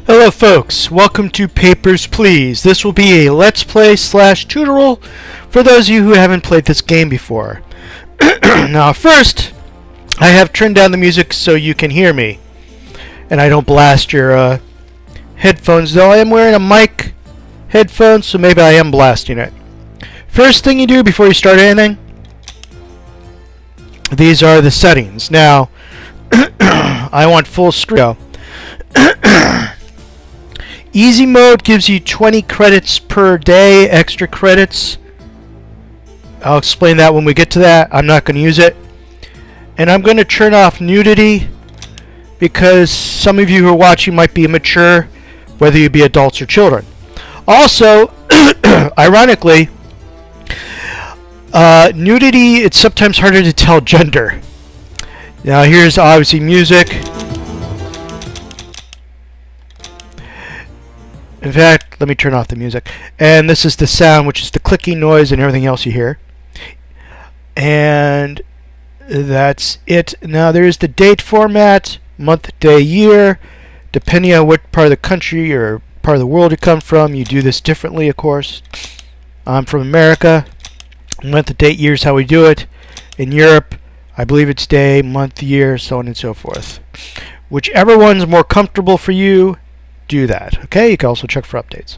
Hello folks, welcome to Papers, Please. This will be a Let's Play / tutorial for those of you who haven't played this game before. Now first, I have turned down the music so you can hear me, and I don't blast your headphones, though I am wearing a mic headphone, so maybe I am blasting it. First thing you do before you start anything, these are the settings. Now, I want full screen. Easy mode gives you 20 credits per day, extra credits. I'll explain that when we get to that. I'm not going to use it. And I'm going to turn off nudity because some of you who are watching might be immature, whether you be adults or children. Also, ironically, nudity, it's sometimes harder to tell gender. Now here's obviously music. In fact, let me turn off the music. And this is the sound, which is the clicking noise and everything else you hear. And that's it. Now there's the date format, month, day, year. Depending on what part of the country or part of the world you come from, you do this differently, of course. I'm from America. Month, date, year is how we do it. In Europe, I believe it's day, month, year, so on and so forth. Whichever one's more comfortable for you, do that. Okay, you can also check for updates.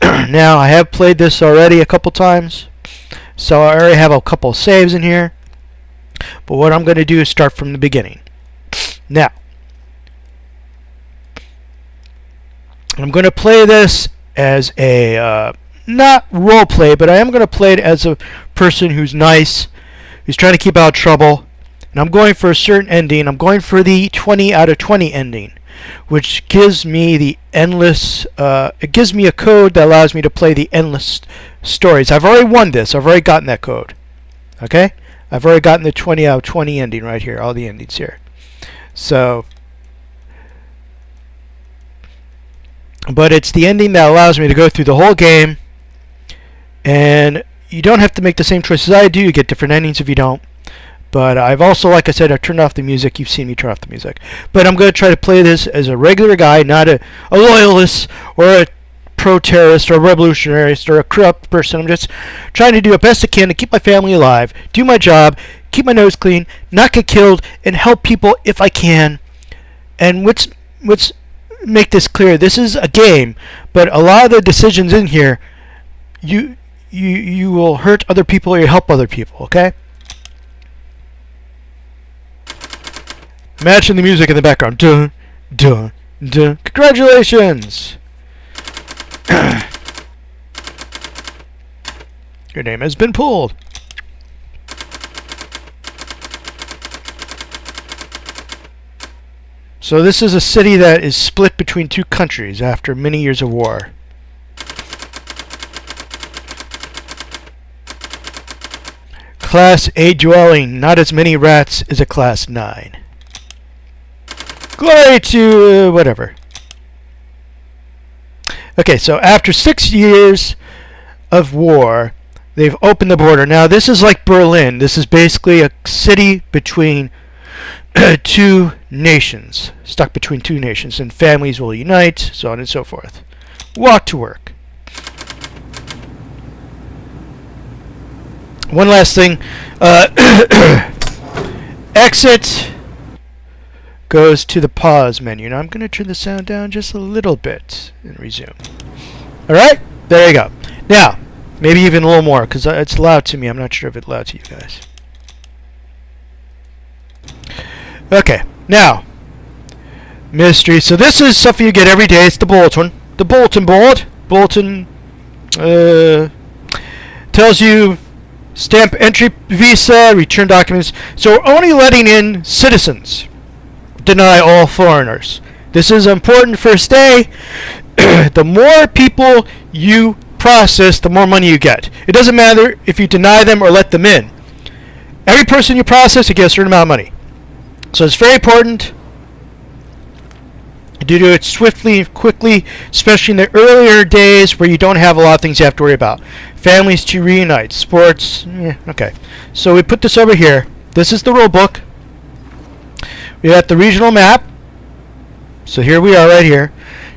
Now, I have played this already a couple times, so I already have a couple of saves in here. But what I'm going to do is start from the beginning. Now, I'm going to play this as a not role play, but I am going to play it as a person who's nice, who's trying to keep out of trouble, and I'm going for a certain ending. I'm going for the 20 out of 20 ending, which gives me the endless, it gives me a code that allows me to play the endless stories. I've already won this. I've already gotten that code. Okay? I've already gotten the 20 out of 20 ending right here. All the endings here. So, but it's the ending that allows me to go through the whole game, and you don't have to make the same choices I do. You get different endings if you don't. But I've also, like I said, I've turned off the music. You've seen me turn off the music. But I'm going to try to play this as a regular guy, not a loyalist or a pro-terrorist or a revolutionarist or a corrupt person. I'm just trying to do the best I can to keep my family alive, do my job, keep my nose clean, not get killed, and help people if I can. And let's make this clear. This is a game, but a lot of the decisions in here, you will hurt other people or you help other people, okay? Imagine the music in the background. Dun, dun, dun. Congratulations! Your name has been pulled. So this is a city that is split between two countries after many years of war. Class A dwelling. Not as many rats as a Class 9. Glory to whatever. Okay, so after 6 years of war, they've opened the border. Now, this is like Berlin. This is basically a city between two nations, stuck between two nations, and families will unite, so on and so forth. Walk to work. One last thing. Exit goes to the pause menu. Now I'm going to turn the sound down just a little bit and resume. Alright, there you go. Now, maybe even a little more because it's loud to me. I'm not sure if it's loud to you guys. Okay, now, mystery. So this is stuff you get every day. It's the bulletin. The bulletin board. Bulletin tells you stamp entry visa, return documents. So we're only letting in citizens. Deny all foreigners. This is an important first day. The more people you process, the more money you get. It doesn't matter if you deny them or let them in. Every person you process, you get a certain amount of money. So it's very important to do it swiftly and quickly, especially in the earlier days where you don't have a lot of things you have to worry about. Families to reunite, sports, okay. So we put this over here. This is the rule book. We got the regional map. So here we are right here.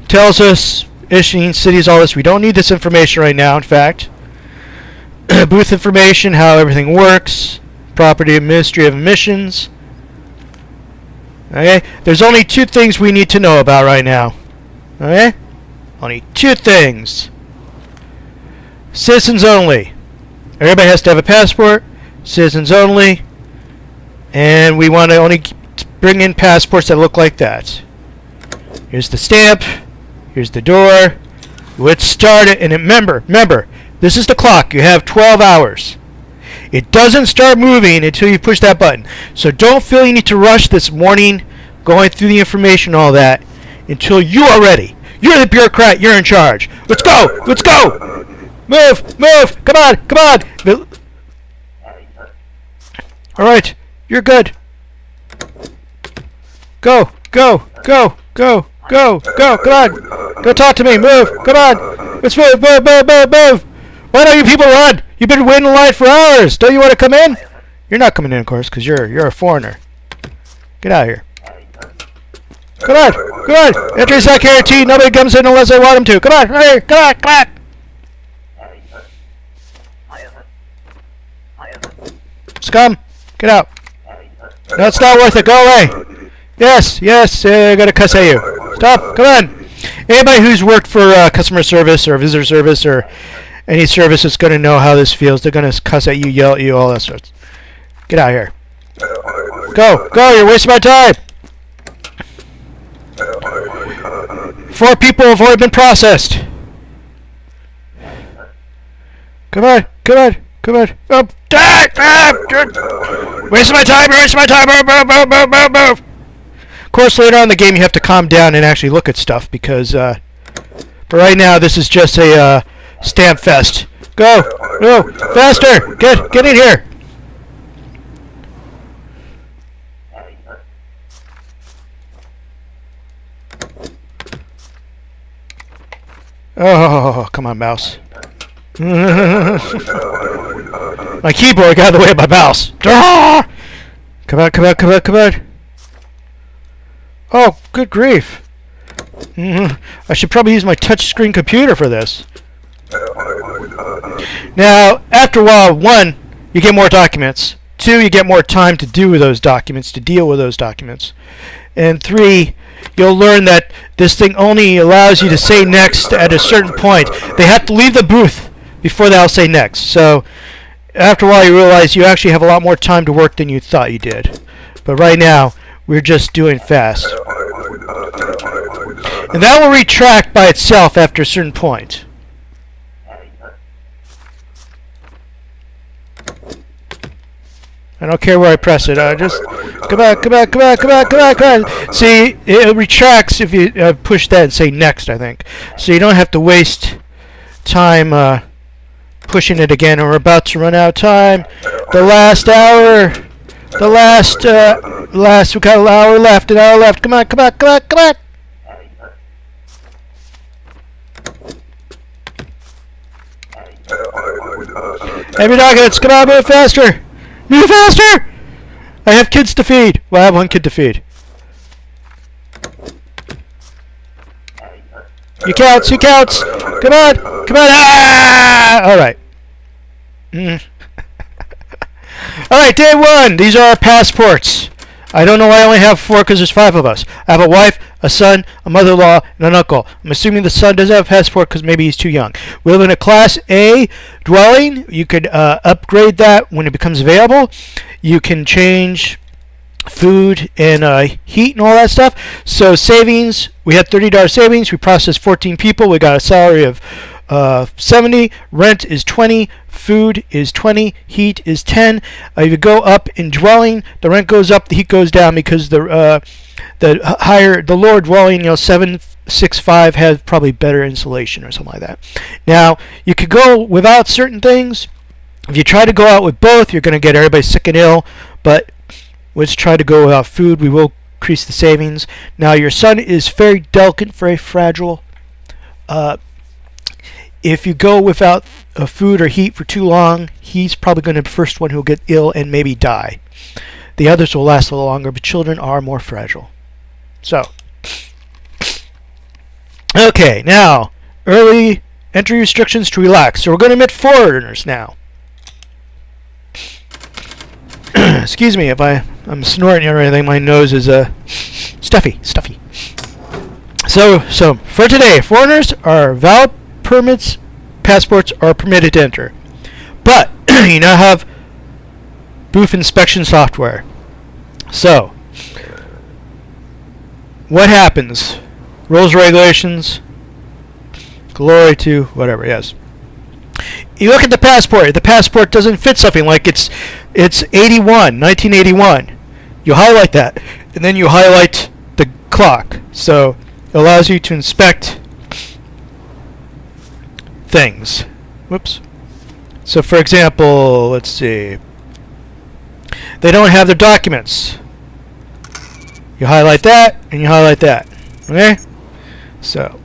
Tells us issuing cities, all this. We don't need this information right now, in fact. Booth information, how everything works. Property and Ministry of Emissions. Okay? There's only 2 things we need to know about right now. Okay? Only 2 things. Citizens only. Everybody has to have a passport. Citizens only. And we want to only bring in passports that look like that. Here's the stamp. Here's the door. Let's start it. And remember, this is the clock. You have 12 hours. It doesn't start moving until you push that button. So don't feel you need to rush this morning going through the information and all that until you are ready. You're the bureaucrat. You're in charge. Let's go. Let's go. Move. Move. Come on. Come on. All right. You're good. Go. Go. Go. Go. Go. Go. Come on. Go talk to me. Move. Come on. Let's move. Move. Move. Move. Move. Why don't you people run? You've been waiting in line for hours. Don't you want to come in? You're not coming in, of course, because you're a foreigner. Get out of here. Come on. Come on. Entry is not guaranteed. Nobody comes in unless I want them to. Come on. Right here. Come on. Come on. Scum. Get out. No, it's not worth it. Go away. Yes. Yes. I'm going to cuss at you. Stop. Come on. Anybody who's worked for customer service or visitor service or any service is going to know how this feels. They're going to cuss at you, yell at you, all that sorts. Get out of here. Go. Go. You're wasting my time. 4 people have already been processed. Come on. Come on. Come on. Oh, wasting my time. You're wasting my time. Move, move, move, move, move, move. Of course, later on in the game, you have to calm down and actually look at stuff because, but right now, this is just a stamp fest. Go! Go! Faster! Get in here! Oh, come on, mouse. My keyboard got in the way of my mouse. Come on, come on, come on, come on. Oh, good grief. I should probably use my touchscreen computer for this. Now, after a while, 1, you get more documents. 2, you get more time to do with those documents, to deal with those documents. And 3, you'll learn that this thing only allows you to say next at a certain point. They have to leave the booth before they'll say next. So, after a while, you realize you actually have a lot more time to work than you thought you did. But right now, we're just doing fast. And that will retract by itself after a certain point. I don't care where I press it. Just come on, come on, come on, come on, come on, come on. See, it retracts if you push that and say next, I think. So you don't have to waste time pushing it again. We're about to run out of time. The last hour. The last, we got an hour left, an hour left. Come on, come on, come on, come on. Every documents, come on, move faster. Move faster! I have kids to feed. Well, I have 1 kid to feed. He counts, he counts. Come on, come on. Ah! All right. All right, day 1. These are our passports. I don't know why I only have 4 because there's 5 of us. I have a wife, a son, a mother-in-law, and an uncle. I'm assuming the son doesn't have a passport because maybe he's too young. We live in a Class A dwelling. You could upgrade that when it becomes available. You can change food and heat and all that stuff. So savings, we had $30 savings. We processed 14 people. We got a salary of 70. Rent is 20. Food is 20. Heat is 10. If you go up in dwelling, the rent goes up, the heat goes down because the lower dwelling, 765 has probably better insulation or something like that. Now, you could go without certain things. If you try to go out with both, you're going to get everybody sick and ill. But let's try to go without food. We will increase the savings. Now, your son is very delicate, very fragile. If you go without food or heat for too long, he's probably going to be the first one who will get ill and maybe die. The others will last a little longer, but children are more fragile. So, Okay, now early entry restrictions to relax. So we're going to admit foreigners now. Excuse me if I'm snorting or anything. My nose is stuffy. So for today, foreigners are valid permits, passports are permitted to enter. But you now have booth inspection software. So what happens? Rules, regulations, glory to whatever. Yes. You look at the passport. The passport doesn't fit something like it's 1981. You highlight that, and then you highlight the clock. So it allows you to inspect things. Whoops. So for example, let's see. They don't have their documents. You highlight that, and you highlight that. Okay? So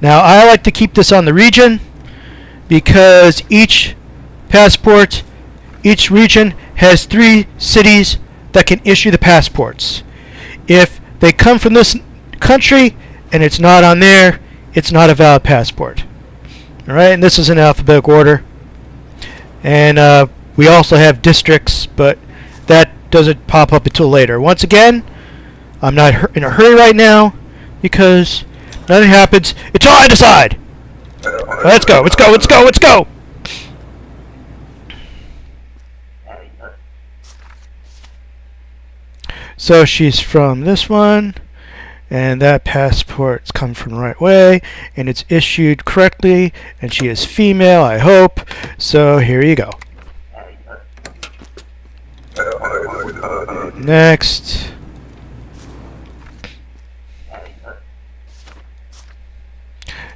now I like to keep this on the region because each passport, each region has 3 cities that can issue the passports. If they come from this country and it's not on there, it's not a valid passport. Alright, and this is in alphabetical order. And we also have districts, but that doesn't pop up until later. Once again, I'm not in a hurry right now because nothing happens until I decide. Let's go. So she's from this one, and that passport's come from the right way, and it's issued correctly, and she is female, I hope. So here you go. Next.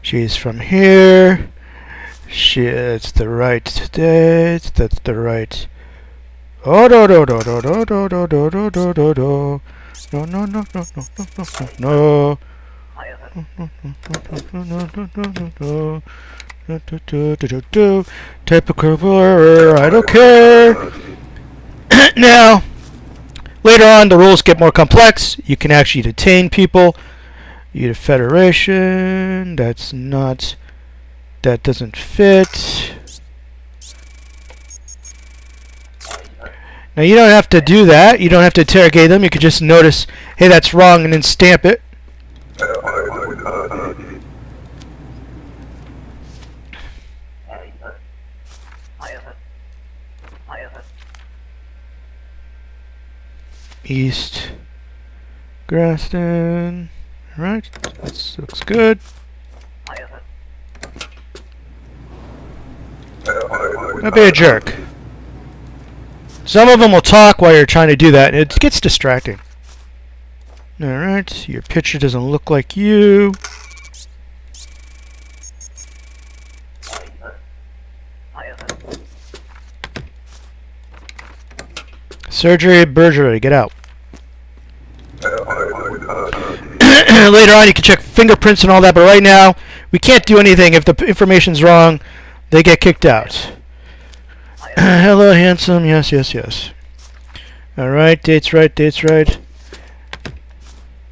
She's from here. It's the right date. That's the right. Oh no. Typical error. I don't care. Now, later on, the rules get more complex. You can actually detain people. You federation. That doesn't fit. Now you don't have to do that. You don't have to interrogate them. You could just notice, hey, that's wrong, and then stamp it. East Graston. Alright, that looks good. Don't be a jerk. Some of them will talk while you're trying to do that, and it gets distracting. Alright, your picture doesn't look like you. Surgery, burglary, get out. Later on you can check fingerprints and all that, but right now we can't do anything. If the information's wrong, they get kicked out. Hello, handsome. Yes. Alright, date's right.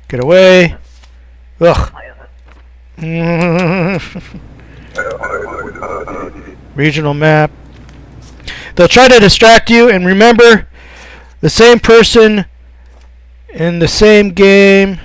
Get away. Ugh. Regional map. They'll try to distract you, and remember, the same person in the same game